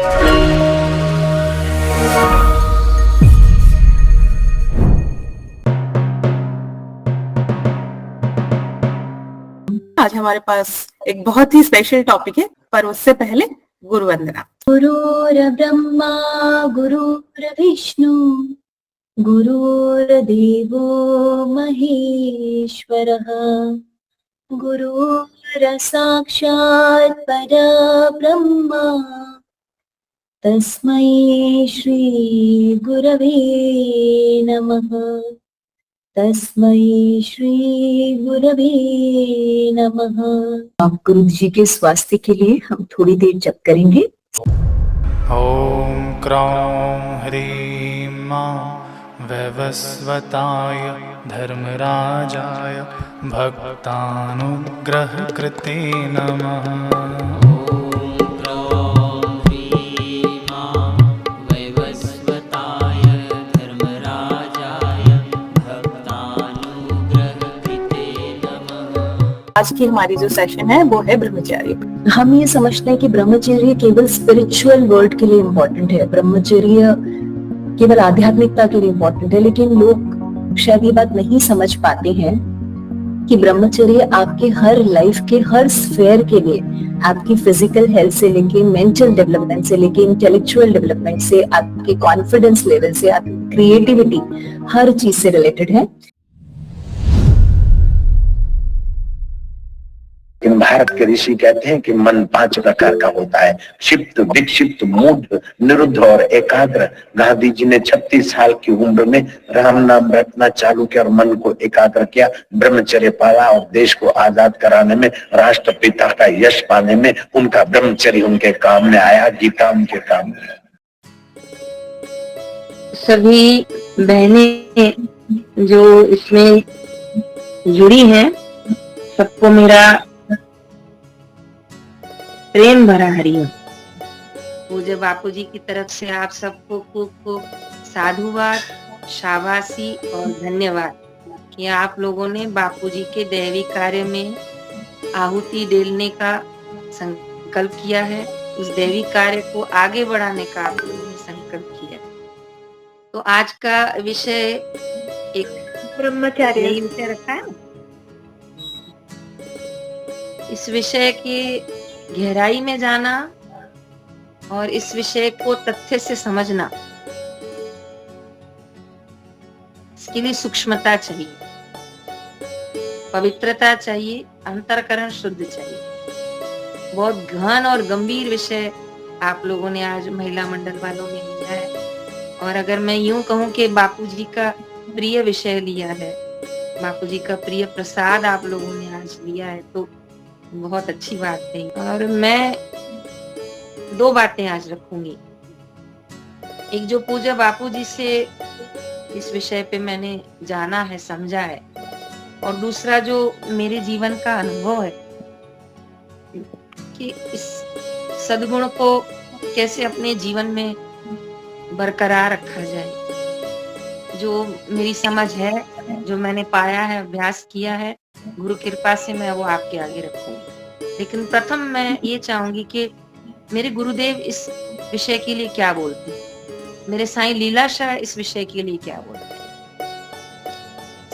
आज हमारे पास एक बहुत ही स्पेशल टॉपिक है, पर उससे पहले गुरु वंदना। गुरुर्ब्रह्मा गुरुर्विष्णु गुरुर्देवो महेश्वरः गुरुर्साक्षात् परब्रह्मा तस्मै श्री गुरवे नमः। तस्मै श्री गुरवे नमः। आप गुरु जी के स्वास्थ्य के लिए हम थोड़ी देर जप करेंगे। ॐ क्रौं ह्रीं मां वैवस्वताय धर्मराजाय भक्तानुग्रहकृते नमः। आज की हमारी जो सेशन है वो है ब्रह्मचर्य। हम ये समझते हैं कि ब्रह्मचर्य केवल स्पिरिचुअल वर्ल्ड के लिए इम्पोर्टेंट है, ब्रह्मचर्य केवल आध्यात्मिकता के लिए इम्पोर्टेंट है, लेकिन लोग शायद ये बात नहीं समझ पाते हैं कि ब्रह्मचर्य आपके हर लाइफ के हर स्फेयर के लिए, आपकी फिजिकल हेल्थ से लेके मेंटल डेवलपमेंट से लेके इंटेलेक्चुअल डेवलपमेंट से, आपके कॉन्फिडेंस लेवल से, आपकी क्रिएटिविटी, हर चीज से रिलेटेड है। लेकिन भारत के ऋषि कहते हैं कि मन 5 प्रकार का होता है, क्षिप्त, विक्षिप्त, मूढ़, निरुद्ध और एकाग्र। गांधी जी ने 36 साल की उम्र में राम नाम रटना चालू किया और मन को एकाग्र किया, ब्रह्मचर्य पाला और देश को आजाद कराने में, राष्ट्रपिता का यश पाने में उनका ब्रह्मचर्य उनके काम में आया, गीता उनके काम में। सभी बहनें जो इसमें जुड़ी हैं, सबको मेरा प्रेम भरा हरिओम। पूज्य बापू जी की तरफ से आप सबको खूब साधुवाद, शाबाशी और धन्यवाद कि आप लोगों ने बापू जी के दैवी कार्य में आहुति देने का संकल्प किया है, उस दैवी कार्य को आगे बढ़ाने का आप लोगों ने संकल्प किया। तो आज का विषय एक ब्रह्मचर्य विषय रखा है। इस विषय की गहराई में जाना और इस विषय को तथ्य से समझना, इसके लिए सूक्ष्मता चाहिए, पवित्रता चाहिए, अंतःकरण शुद्ध चाहिए। बहुत गहन और गंभीर विषय आप लोगों ने आज महिला मंडल वालों ने लिया है, और अगर मैं यूं कहूं कि बापू जी का प्रिय विषय लिया है, बापू जी का प्रिय प्रसाद आप लोगों ने आज लिया है, तो बहुत अच्छी बात है। और मैं 2 बातें आज रखूंगी। एक जो पूज्य बापू जी से इस विषय पे मैंने जाना है, समझा है, और दूसरा जो मेरे जीवन का अनुभव है कि इस सद्गुण को कैसे अपने जीवन में बरकरार रखा जाए। जो मेरी समझ है, जो मैंने पाया है, अभ्यास किया है, गुरु कृपा से मैं वो आपके आगे रखूंगी। लेकिन प्रथम मैं ये चाहूंगी कि मेरे गुरुदेव इस विषय के लिए क्या बोलते हैं, मेरे साईं लीलाशाह इस विषय के लिए क्या बोलते हैं।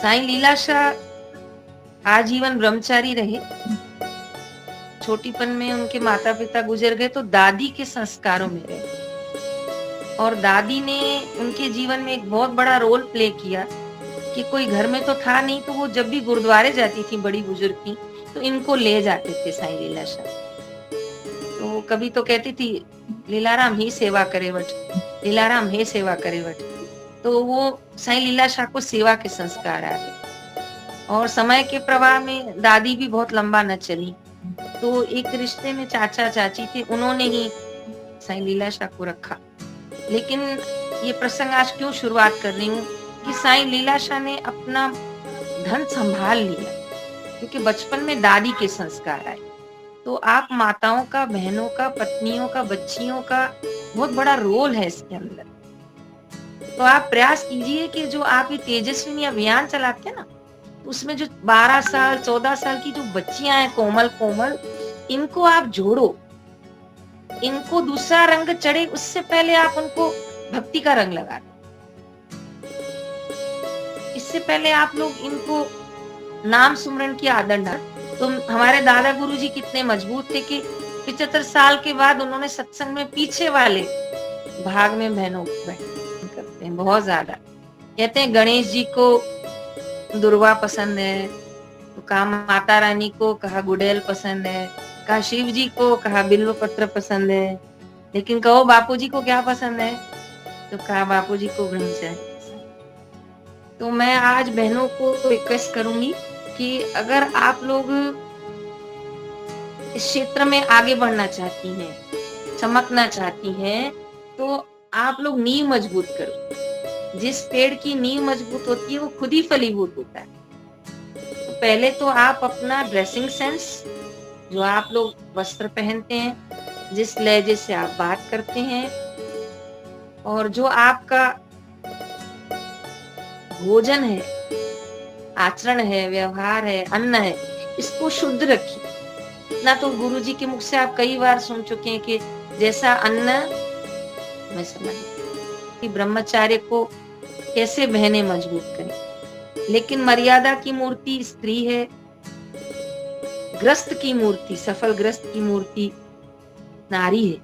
साईं लीलाशाह आजीवन ब्रह्मचारी रहे। छोटीपन में उनके माता पिता गुजर गए तो दादी के संस्कारों में रहे, और दादी ने उनके जीवन में एक बहुत बड़ा रोल प्ले किया कि कोई घर में तो था नहीं, तो वो जब भी गुरुद्वारे जाती थी, बड़ी बुजुर्ग थी, तो इनको ले जाते थे साईं लीलाशाह। तो कभी तो कहती थी लीलाराम ही सेवा करे वट, लीलाराम ही सेवा करे वट। तो वो साईं लीलाशाह को सेवा के संस्कार आ गए, और समय के प्रवाह में दादी भी बहुत लंबा न चली, तो एक रिश्ते में चाचा चाची थे, उन्होंने ही साईं लीलाशाह को रखा। लेकिन ये प्रसंग आज क्यों शुरुआत कर रही हूँ कि साईं लीलाशाह ने अपना धन संभाल लिया, क्योंकि बचपन में दादी के संस्कार आए। तो आप माताओं का, बहनों का, पत्नियों का, बच्चियों का बहुत बड़ा रोल है इसके अंदर। तो आप प्रयास कीजिए कि जो आप ये तेजस्विनी अभियान चलाते हैं ना, उसमें जो 12 साल 14 साल की जो बच्चियां हैं, कोमल कोमल, इनको आप जोड़ो। इनको दूसरा रंग चढ़े उससे पहले आप उनको भक्ति का रंग लगा दें। इससे पहले आप लोग इनको नाम सुमरन की आदत डाल। तो हमारे दादा गुरुजी कितने मजबूत थे कि 75 साल के बाद उन्होंने सत्संग में पीछे वाले भाग में बहनों को बैठ करते हैं बहुत ज्यादा। कहते हैं गणेश जी को दुर्वा पसंद है, तो कहा माता रानी को, कहा गुड़ैल पसंद है, कहा शिव जी को, कहा बिल्व पत्र पसंद है, लेकिन कहो बापू जी को क्या पसंद है, तो कहा बापू जी को ब्रह्मचर्य पसंद। तो मैं आज बहनों को रिक्वेस्ट करूंगी कि अगर आप लोग इस क्षेत्र में आगे बढ़ना चाहती हैं, चमकना चाहती हैं, तो आप लोग नींव मजबूत करो। जिस पेड़ की नींव मजबूत होती है वो खुद ही फलीभूत होता है। तो पहले तो आप अपना ड्रेसिंग सेंस, जो आप लोग वस्त्र पहनते हैं, जिस लहजे से आप बात करते हैं, और जो आपका भोजन है, आचरण है, व्यवहार है, अन्न है, इसको शुद्ध रखिए। ना तो गुरुजी के मुख से आप कई बार सुन चुके हैं कि जैसा अन्न मैं समझ कि ब्रह्मचार्य को कैसे बहने मजबूत करें। लेकिन मर्यादा की मूर्ति स्त्री है, ग्रस्त की मूर्ति, सफल ग्रस्त की मूर्ति नारी है।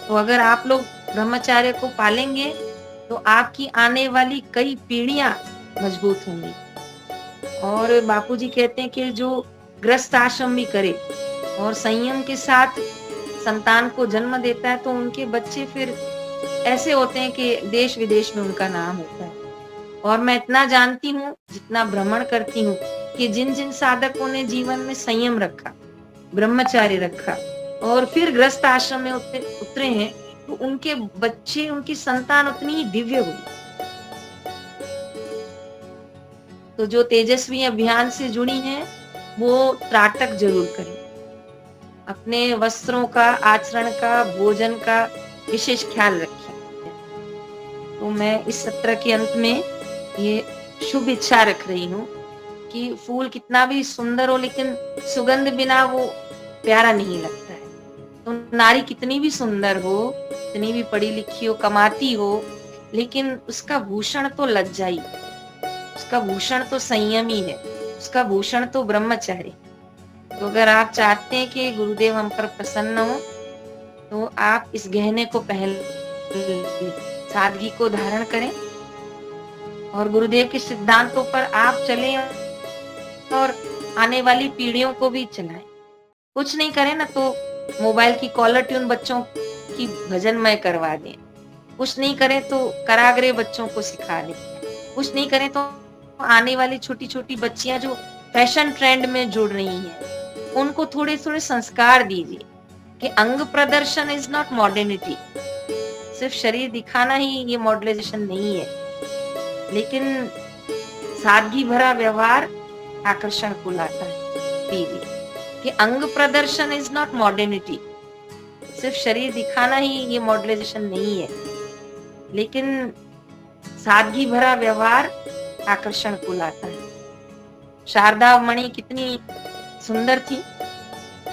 तो अगर आप लोग ब्रह्मचार्य को पालेंगे तो आपकी आने वाली कई पीढ़ियां मजबूत होंगी। और बापूजी कहते हैं कि जो ग्रस्त आश्रम भी करे और संयम के साथ संतान को जन्म देता है, तो उनके बच्चे फिर ऐसे होते हैं कि देश विदेश में उनका नाम होता है। और मैं इतना जानती हूँ, जितना भ्रमण करती हूँ, कि जिन जिन साधकों ने जीवन में संयम रखा, ब्रह्मचार्य रखा और फिर ग्रस्त आश्रम में उतरे हैं, तो उनके बच्चे, उनकी संतान उतनी ही दिव्य हुई। तो जो तेजस्वी अभियान से जुड़ी हैं, वो त्राटक जरूर करें। अपने वस्त्रों का, आचरण का, भोजन का विशेष ख्याल रखें। तो मैं इस सत्र के अंत में ये शुभ इच्छा रख रही हूँ कि फूल कितना भी सुंदर हो, लेकिन सुगंध बिना वो प्यारा नहीं लगता है। तो नारी कितनी भी सुंदर हो, कितनी भी पढ़ी लिखी हो, कमाती हो, लेकिन उसका भूषण तो लज्जाई, उसका भूषण तो संयमी है, उसका भूषण तो ब्रह्मचारी। तो अगर आप चाहते हैं कि गुरुदेव हम पर प्रसन्न हो, तो आप इस गहने को पहले सादगी को धारण करें और गुरुदेव के सिद्धांतों पर आप चलें और आने वाली पीढ़ियों को भी चलाएं। कुछ नहीं करें ना तो मोबाइल की कॉलर ट्यून बच्चों की भजनमय करवा दें, कुछ नहीं करें तो कराग्रे बच्चों को सिखा दें, कुछ नहीं करें तो आने वाली छोटी छोटी बच्चियां जो फैशन ट्रेंड में जुड़ रही हैं, उनको थोड़े थोड़े संस्कार दीजिए कि अंग प्रदर्शन इज नॉट मॉडर्निटी। सिर्फ शरीर दिखाना ही ये मॉडर्नाइजेशन नहीं है, लेकिन सादगी भरा व्यवहार आकर्षण को लाता है। दीजिए कि अंग प्रदर्शन इज नॉट मॉडर्निटी। सिर्फ शरीर दिखाना ही ये मॉडर्नाइजेशन नहीं है, लेकिन सादगी भरा व्यवहार आकर्षण को लाता है। शारदा मणि कितनी सुंदर थी,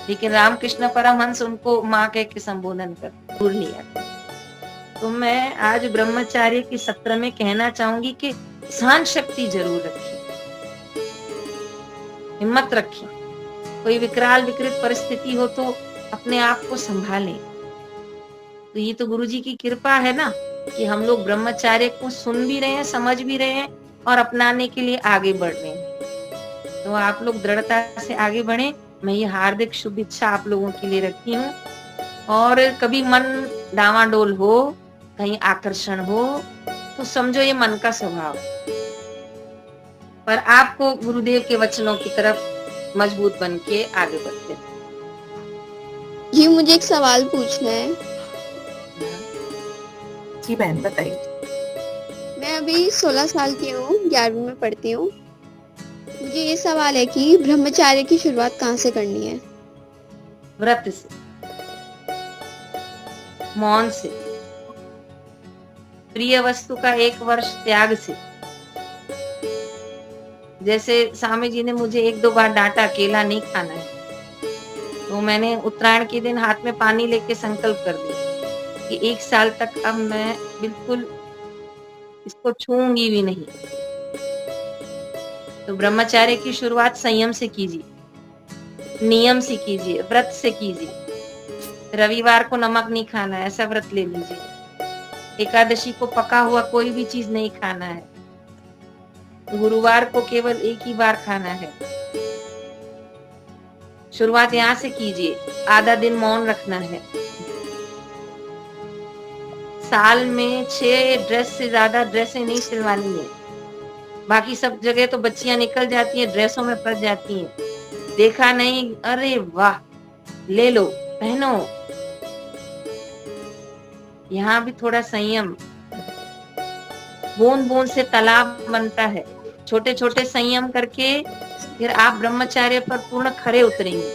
लेकिन रामकृष्ण परमहंस उनको माँ कह के संबोधन कर दूर लिया। तो मैं आज ब्रह्मचार्य के सत्र में कहना चाहूंगी कि सहन शक्ति जरूर रखिए, हिम्मत रखिए। कोई विकराल विकृत परिस्थिति हो तो अपने आप को संभालें। तो ये तो गुरुजी की कृपा है ना कि हम लोग ब्रह्मचार्य को सुन भी रहे हैं, समझ भी रहे हैं और अपनाने के लिए आगे बढ़ रहे हैं। तो आप लोग दृढ़ता से आगे बढ़े। मैं ये हार्दिक शुभ इच्छा आप लोगों के लिए रखती हूँ। और कभी मन डावाडोल हो, कहीं आकर्षण हो, तो समझो ये मन का स्वभाव, पर आपको गुरुदेव के वचनों की तरफ मजबूत बन के आगे बढ़ते हैं। जी मुझे एक सवाल पूछना है। जी बहन बताइए। मैं अभी 16 साल की हूँ, 11वीं में पढ़ती हूँ। मुझे ये सवाल है कि ब्रह्मचार्य की शुरुआत कहाँ से करनी है? व्रत से, मौन से, प्रिय वस्तु का 1 वर्ष त्याग से। जैसे स्वामी जी ने मुझे 1-2 बार डांटा, केला नहीं खाना है, तो मैंने उत्तरायण के दिन हाथ में पानी लेके संकल्प कर दिया कि 1 साल तक अब मैं बिल्कुल इसको छूऊंगी भी नहीं। तो ब्रह्मचर्य की शुरुआत संयम से कीजिए, नियम से कीजिए, व्रत से कीजिए। रविवार को नमक नहीं खाना है, ऐसा व्रत ले लीजिए। एकादशी को पका हुआ कोई भी चीज नहीं खाना है। गुरुवार को केवल एक ही बार खाना है। शुरुआत यहाँ से कीजिए। आधा दिन मौन रखना है। साल में 6 ड्रेस से ज्यादा ड्रेसें नहीं सिलवानी है। बाकी सब जगह तो बच्चियां निकल जाती हैं, ड्रेसों में फंस जाती हैं। देखा नहीं, अरे वाह, ले लो, पहनो। यहाँ भी थोड़ा संयम। बूंद बूंद से तालाब बनता है। छोटे छोटे संयम करके फिर आप ब्रह्मचर्य पर पूर्ण खरे उतरेंगे।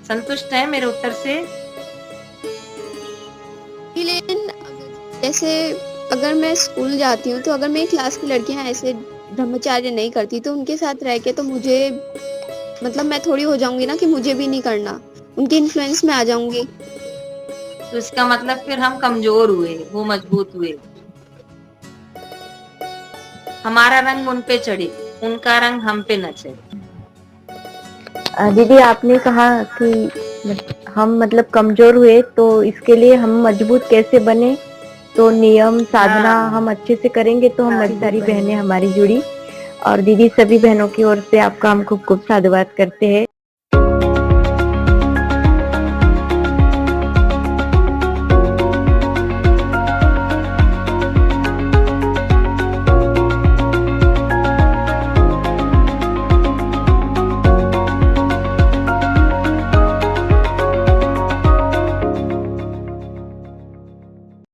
संतुष्ट है मेरे उत्तर से? लेकिन जैसे अगर मैं स्कूल जाती हूँ तो अगर मेरी क्लास की लड़कियां ऐसे ब्रह्मचर्य नहीं करती तो उनके साथ रह के तो मुझे मतलब मैं थोड़ी हो जाऊंगी ना कि मुझे भी नहीं करना, उनके इन्फ्लुएंस में आ जाऊंगी। तो इसका मतलब फिर हम कमजोर हुए, वो मजबूत हुए। हमारा रंग उन पे चढ़े, उनका रंग हम पे न चढ़े। दीदी आपने कहा कि हम मतलब कमजोर हुए, तो इसके लिए हम मजबूत कैसे बने? तो नियम साधना हम अच्छे से करेंगे तो हमारी सारी बहनें हमारी जुड़ी। और दीदी सभी बहनों की ओर से आपका हम खूब खूब साधुवाद करते हैं।